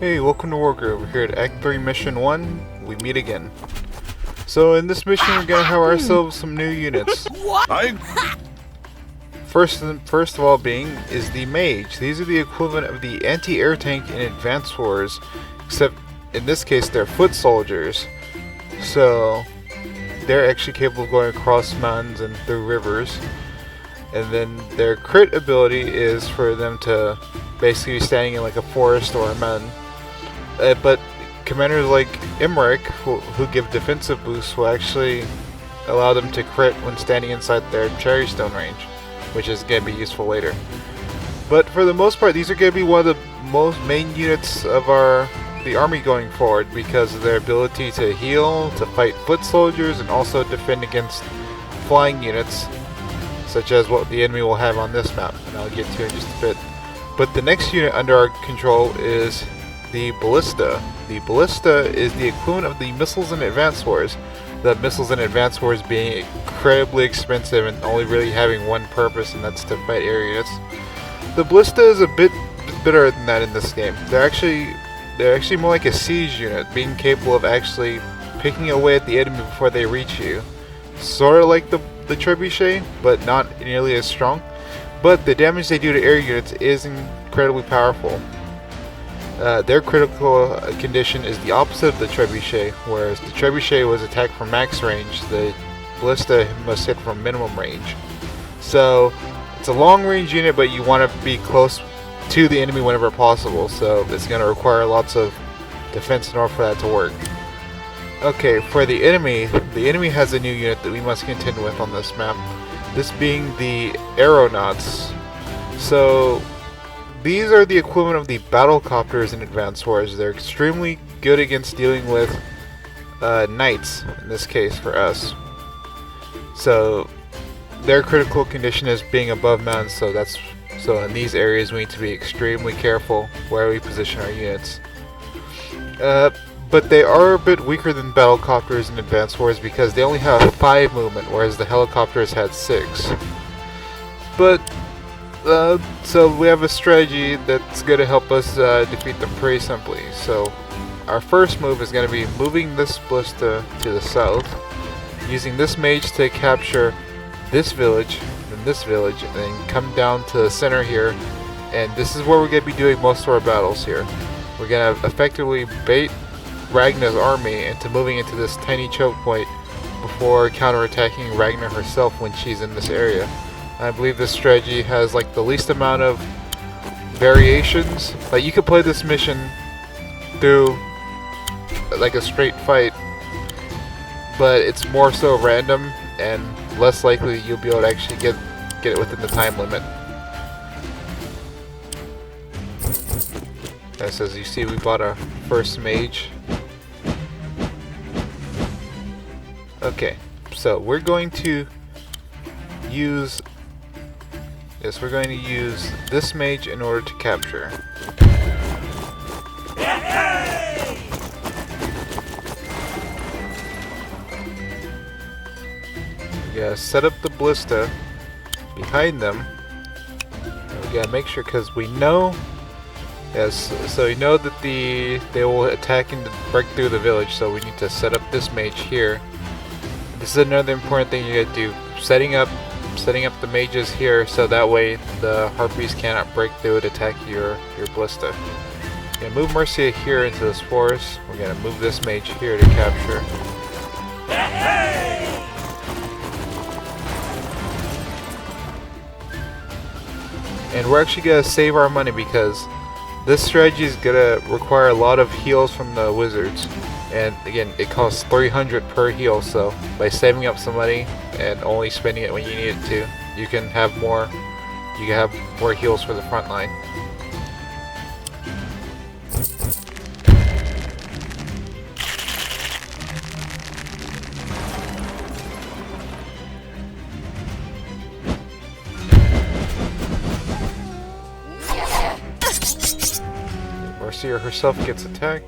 Hey, welcome to Wargroove. We're here at Act 3 Mission 1. We meet again. So in this mission we're gonna have ourselves some new units. First of all is the Mage. These are the equivalent of the anti-air tank in Advanced Wars, except in this case they're foot soldiers. So they're actually capable of going across mountains and through rivers. And then their crit ability is for them to basically be standing in like a forest or a mountain. But commanders like Imric, who give defensive boosts, will actually allow them to crit when standing inside their cherry stone range, which is going to be useful later. But for the most part, these are going to be one of the most main units of the army going forward because of their ability to heal, to fight foot soldiers, and also defend against flying units, such as what the enemy will have on this map, and I'll get to in just a bit. But the next unit under our control is the Ballista. The Ballista is the equivalent of the missiles in Advanced Wars. The missiles in Advanced Wars being incredibly expensive and only really having one purpose, and that's to fight air units. The Ballista is a bit better than that in this game. They're actually more like a siege unit, being capable of actually picking away at the enemy before they reach you. Sort of like the trebuchet, but not nearly as strong. But the damage they do to air units is incredibly powerful. Their critical condition is the opposite of the trebuchet, whereas the trebuchet was attacked from max range, the Ballista must hit from minimum range. So it's a long range unit, but you want to be close to the enemy whenever possible, so it's going to require lots of defense in order for that to work. Okay, for the enemy has a new unit that we must contend with on this map, this being the Aeronauts. So these are the equivalent of the battlecopters in Advanced Wars. They're extremely good against dealing with knights, in this case for us. So their critical condition is being above mountains, so in these areas we need to be extremely careful where we position our units. But they are a bit weaker than battlecopters in Advanced Wars because they only have 5 movement, whereas the helicopters had 6. But so we have a strategy that's going to help us defeat them pretty simply. So our first move is going to be moving this Ballista to the south, using this mage to capture this village, and then come down to the center here, and this is where we're going to be doing most of our battles here. We're going to effectively bait Ragnar's army into moving into this tiny choke point before counterattacking Ragnar herself when she's in this area. I believe this strategy has like the least amount of variations. Like you could play this mission through like a straight fight, but it's more so random and less likely you'll be able to actually get it within the time limit. As you see, we bought our first mage. Okay, so we're going to use this mage in order to capture. We gotta set up the Ballista behind them. And we gotta make sure, because we know, so we know that they will attack and break through the village. So we need to set up this mage here. This is another important thing you gotta do: setting up the mages here, so that way the harpies cannot break through and attack your Ballista. We're gonna move Mercia here into this forest. We're gonna move this mage here to capture. And we're actually gonna save our money because this strategy is gonna require a lot of heals from the wizards. And again, it costs 300 per heal, so by saving up some money and only spending it when you need it to, you can have more heals for the front line. Mercia herself gets attacked.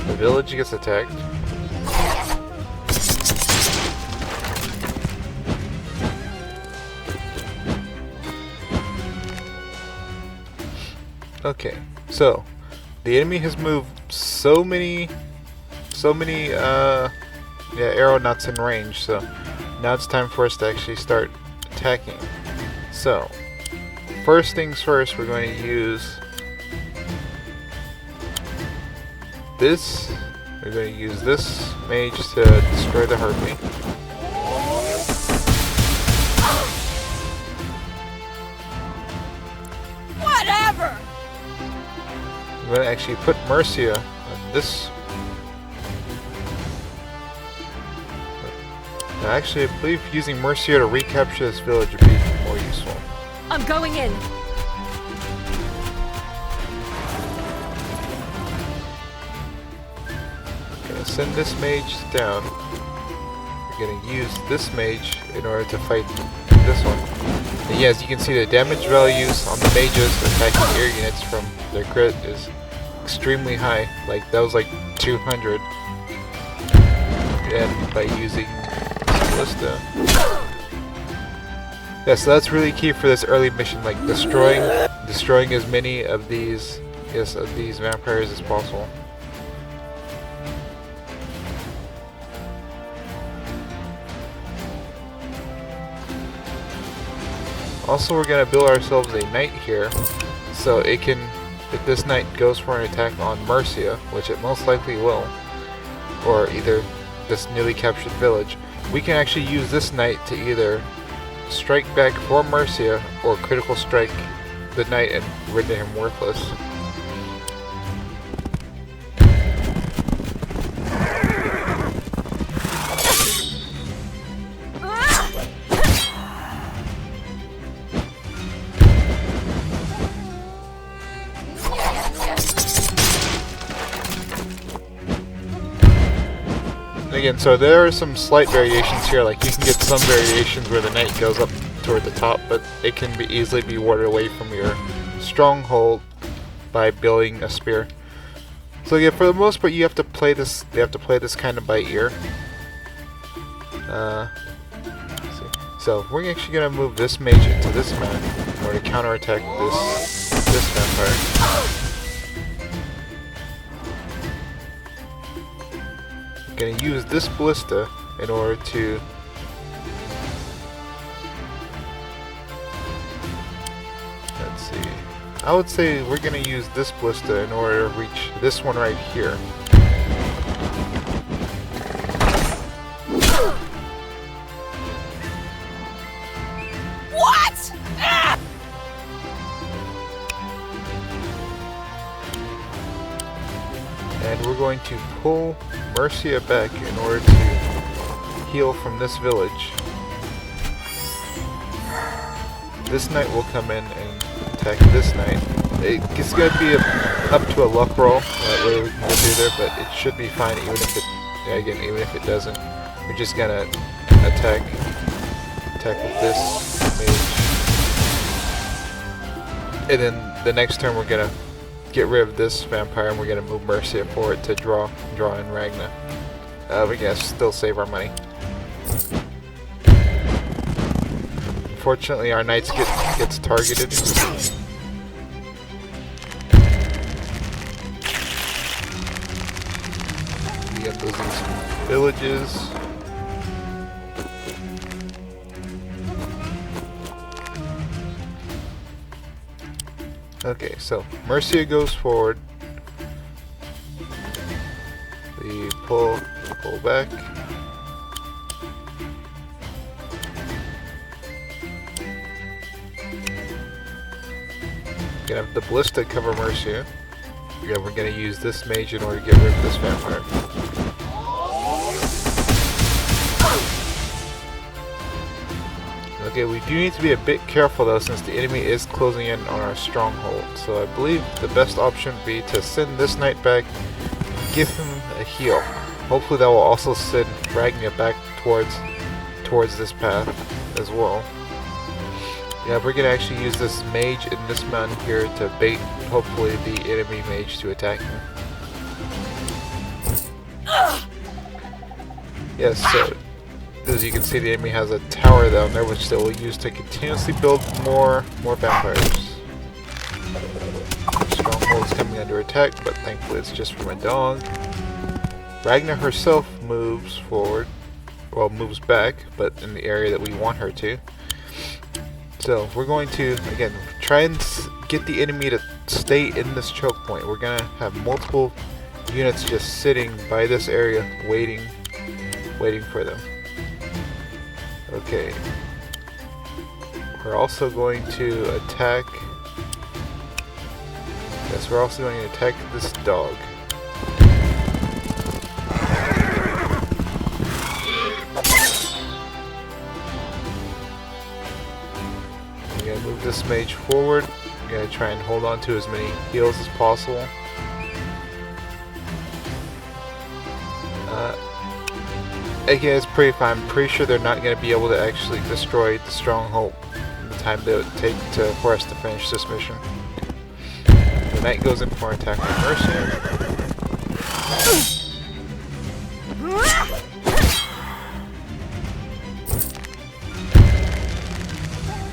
The village gets attacked. Okay, so the enemy has moved so many aeronauts in range, so now it's time for us to actually start attacking. So, first things first, we're going to use this. We're going to use this mage to destroy the harpy. Whatever! I'm going to actually put Mercia on this. Now, actually, I believe using Mercia to recapture this village would be more useful. I'm going in. Gonna send this mage down. We're gonna use this mage in order to fight this one. And yeah, as you can see, the damage values on the mages attacking air units from their crit is extremely high. Like, that was like 200. And by using ballista. Yeah, so that's really key for this early mission, like destroying as many of these vampires as possible. Also, we're gonna build ourselves a knight here, so it can, if this knight goes for an attack on Mercia, which it most likely will, or either this newly captured village, we can actually use this knight to either strike back for Mercia or critical strike the knight and render him worthless. Again, so there are some slight variations here, like you can get some variations where the knight goes up toward the top, but it can easily be warded away from your stronghold by building a spear. So yeah, for the most part, you have to play this kind of by ear. So we're actually gonna move this mage into this man in order to counterattack this vampire. Gonna use this ballista in order to let's see. I would say we're gonna use this ballista in order to reach this one right here. What? Ah! And we're going to pull Mercia back in order to heal from this village. This knight will come in and attack this knight. It's going to be up to a luck roll, that way we can go through there, but it should be fine even if it doesn't. We're just gonna attack with this mage. And then the next turn we're gonna get rid of this vampire and we're gonna move Mercia forward to draw in Ragna. We gotta still save our money. Unfortunately, our knights gets targeted. We get those villages. Okay, so Mercia goes forward. We pull back. Gonna have the ballista cover Mercia. Yeah, we're gonna use this mage in order to get rid of this vampire. Okay, we do need to be a bit careful though, since the enemy is closing in on our stronghold. So I believe the best option would be to send this knight back, give him a heal. Hopefully that will also send Ragna back towards this path as well. Yeah, we're gonna actually use this mage and this man here to bait, hopefully, the enemy mage to attack him. Yes, so as you can see, the enemy has a tower down there, which they will use to continuously build more vampires. Stronghold Stronghold's coming under attack, but thankfully it's just from a dog. Ragna herself moves forward, well, moves back, but in the area that we want her to. So we're going to, again, try and get the enemy to stay in this choke point. We're gonna have multiple units just sitting by this area, waiting for them. Okay. We're also going to attack. Yes, we're also going to attack this dog. We're gonna move this mage forward. We're gonna try and hold on to as many heals as possible. Again, it's I'm pretty sure they're not going to be able to actually destroy the stronghold in the time that it would take for us to finish this mission. The knight goes in for an attack on Mercia.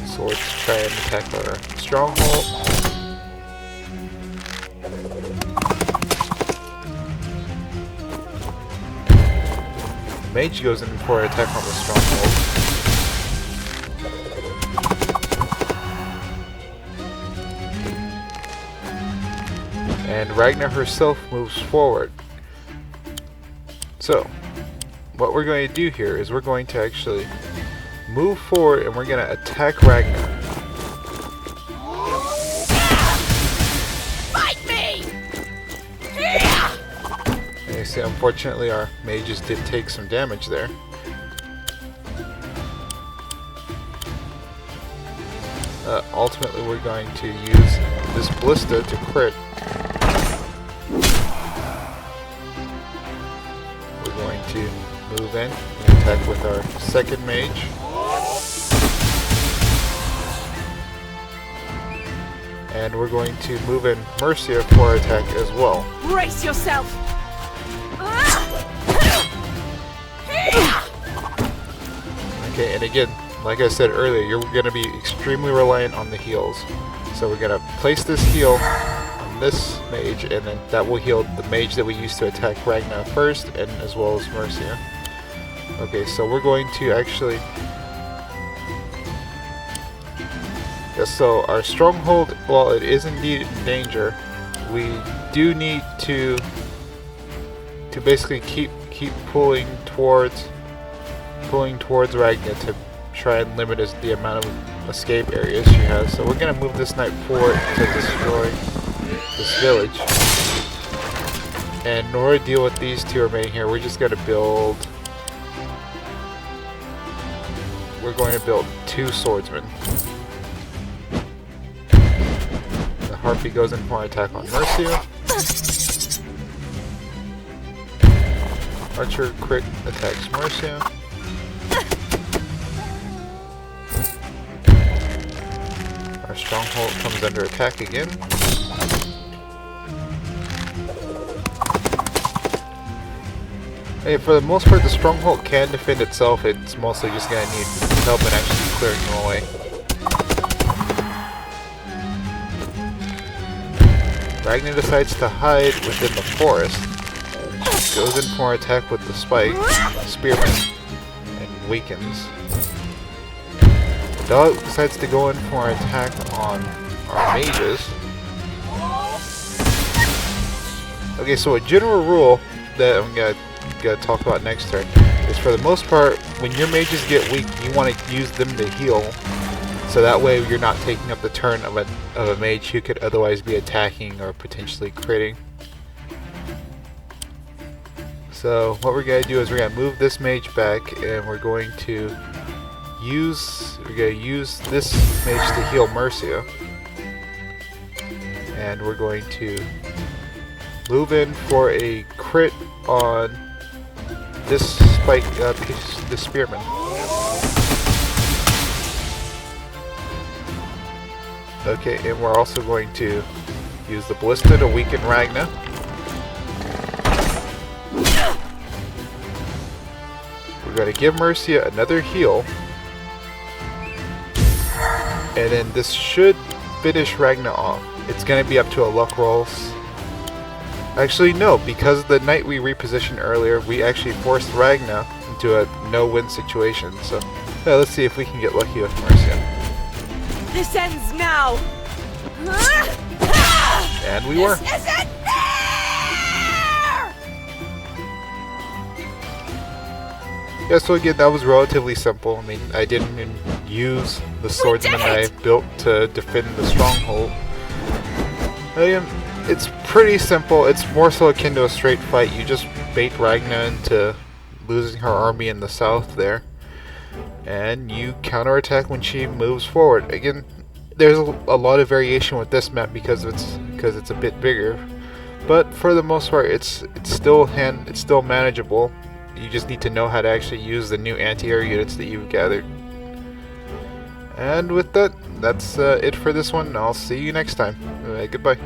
Swords try and attack our stronghold. Mage goes in for an attack on the stronghold. And Ragnar herself moves forward. So, what we're going to do here is we're going to actually move forward and we're going to attack Ragnar. See, unfortunately our mages did take some damage there. Ultimately we're going to use this ballista to crit. We're going to move in and attack with our second mage. And we're going to move in Mercia for our attack as well. Brace yourself! Okay, and again, like I said earlier, you're going to be extremely reliant on the heals. So we're going to place this heal on this mage, and then that will heal the mage that we used to attack Ragnar first, and as well as Mercia. Okay, so we're going to actually... Yeah, so our stronghold, while it is indeed in danger, we do need to basically keep pulling towards Ragna to try and limit the amount of escape areas she has. So we're gonna move this knight forward to destroy this village. And in order to deal with these two remaining here, we're just gonna build. We're going to build 2 swordsmen. The Harpy goes in for an attack on Mercia. Archer crit attacks Mercia. Our stronghold comes under attack again. Hey, for the most part, the stronghold can defend itself. It's mostly just gonna need help in actually clearing them away. Ragnar decides to hide within the forest. Goes in for an attack with the spike, spearman, and weakens. The dog decides to go in for an attack on our mages. Okay, so a general rule that I'm gonna talk about next turn is, for the most part, when your mages get weak, you want to use them to heal, so that way you're not taking up the turn of a mage who could otherwise be attacking or potentially critting. So what we're gonna do is we're gonna move this mage back, and we're going to use this mage to heal Mercia, and we're going to move in for a crit on this spike piece, the spearman. Okay, and we're also going to use the ballista to weaken Ragna. We're going to give Mercia another heal, and then this should finish Ragna off. it's gonna be up to a luck roll. Actually, no, because the night we repositioned earlier, we actually forced Ragna into a no-win situation. So, yeah, let's see if we can get lucky with Marcia. This ends now. And we were. This isn't fair! Yeah, so again, that was relatively simple. I mean, I didn't even use the swordsman I built to defend the stronghold. Again, it's pretty simple. It's more so akin to a straight fight. You just bait Ragna into losing her army in the south there, and you counterattack when she moves forward. Again, there's a lot of variation with this map because it's a bit bigger, but for the most part, it's still manageable. You just need to know how to actually use the new anti-air units that you've gathered. And with that, that's it for this one. I'll see you next time. Goodbye.